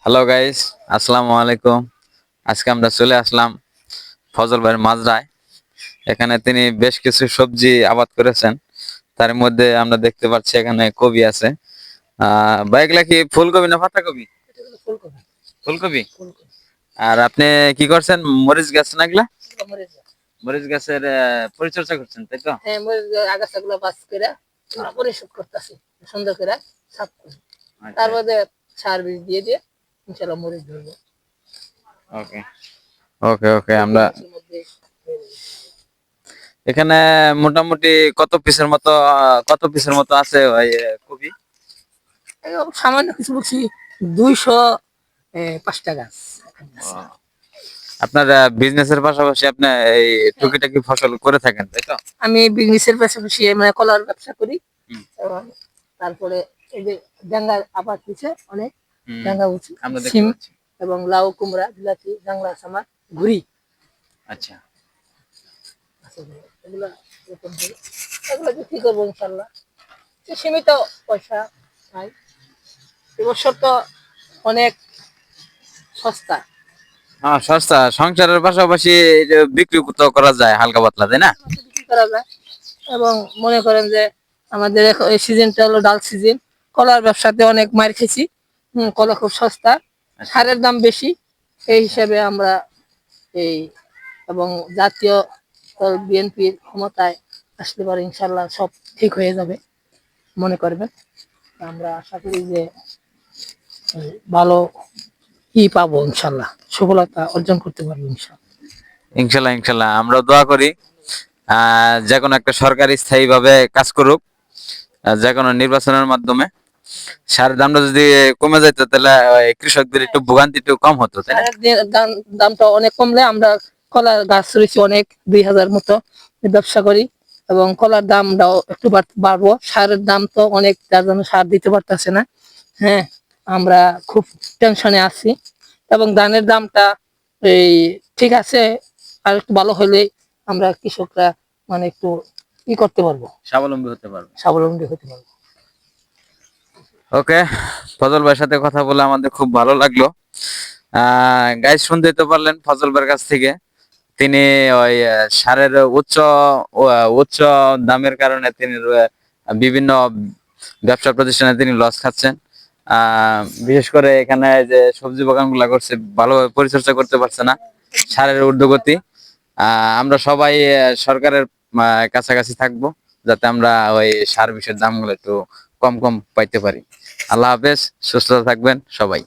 Hello guys, আসসালামু আলাইকুম। আজকে আমরা চলে আসলাম ফজল ভাইয়ের মাজরায়। এখানে তিনি বেশ কিছু সবজি আবাদ করেছেন। তার মধ্যে আমরা দেখতে পাচ্ছি এখানে কবি আছে। ভাই এগুলা কি ফুলকপি না পাতাকপি? এটা হলো ফুলকপি। ফুলকপি। ফুলকপি। আর আপনি কি করছেন? মরিচ গাছ না এগুলা? এগুলো মরিচ গাছ। মরিচ গাছের পরিচর্যা করছেন, তাই তো? হ্যাঁ, মরিচ আগাছাগুলো বাছ করে আমরা পরিশোধ করতেছি সুন্দর করে সাফ করে। আচ্ছা, তারপরে সার বীজ দিয়ে ইনশাল্লাহ মরিচ ধরবো। ওকে ওকে ওকে। দুই তিন আমরা মাসের মধ্যে হয়ে যাবে। এখানে মোটামুটি কত পিসের মতো আছে ওই কবি? এরকম সামান্য কিছু বলছি 205টা গাছ এখানে আছে। আপনার বিজনেসের পাশাপাশি আপনি এই হ্যাঁ, টুকিটাকি ফসল করে থাকেন, তাই তো? আমি বিজনেসের পাশাপাশি মানে কলার ব্যবসা করি। হুম, এবং তারপরে এই যে ডাঙ্গার আবাদ হচ্ছে অনেক হুম, ডাঙ্গা উঠছে, আমরা দেখতে সিম পাচ্ছি। এবং লাউ কুমড়া বিলাতি জাংলা সামার ঘুরি আচ্ছা, আছে। এগুলা এরকম করে। এগুলো বিক্রি করবো ইনশাল্লাহ। সীমিত পয়সা নাই, এবছর তো অনেক সস্তা। হ্যাঁ, সস্তা। সংসারের পাশাপাশি এই যে বিক্রি তো করা যায় হালকা পাতলা, তাই না? বিক্রি করা যায়। এবং মনে করেন যে আমাদের এখন এই সিজনটা হলো ডাল সিজন, কলার ব্যবসাতে অনেক মার খেয়েছি। আচ্ছা, কলা খুব সস্তা, আচ্ছা, সারের দাম বেশি। এই আচ্ছা। হিসাবে আমরা এই এবং জাতীয় দল বিএনপির ক্ষমতায় আসলে পরে ইনশাল্লাহ সব ঠিক হয়ে যাবে মনে করবেন। আমরা আশা করি যে ভালো পাবো ইনশাল্লাহ, সফলতা অর্জন করতে পারবো ইনশাল্লাহ। ইনশাল্লাহ ইনশাল্লাহ, আমরা দোয়া করি যে কোনো একটা সরকার স্থায়ী ভাবে কাজ করুক, যে কোনো নির্বাচনের মাধ্যমে সারের দামটা যদি কমে যেত তাহলে ওই কৃষকদের একটু ভোগান্তি একটু কম হতো, তাই না? সারের দামটা অনেক কমলে আমরা কলার গাছ রয়েছে অনেক 2000 মতো ব্যবসা করি এবং কলার দামটাও একটু বাড়বো। সারের দাম তো অনেক, যার জন্য সার দিতে পারতেছে না। হ্যাঁ, আমরা খুব টেনশনে আছি এবং ধানের দামটা এই ঠিক আছে, আর একটু ভালো হলে আমরা কৃষকরা মানে একটু করতে পারবো, স্বাবলম্বী হতে পারবে। স্বাবলম্বী হতে পারবো। ওকে, ফজল ভাইয়ের সাথে কথা বলে আমাদের খুব ভালো লাগলো। গাইজ, শুনতেই তো পারলেন ফজল ভাইয়ের কাছ থেকে। তিনি ওই সারের উচ্চ দামের কারণে তিনি বিভিন্ন ব্যবসা প্রতিষ্ঠানে তিনি লস খাচ্ছেন। বিশেষ করে এখানে যে সবজি বাগান গুলা করছে ভালোভাবে পরিচর্যা করতে পারছে না, সারের ঊর্ধ্বগতি। আমরা সবাই সরকারের কাছাকাছি থাকবো, যাতে আমরা ওই সার বিষয়ের দামগুলো একটু কম কম পাইতে পারি। আল্লাহ হাফেজ, সুস্থ থাকবেন সবাই।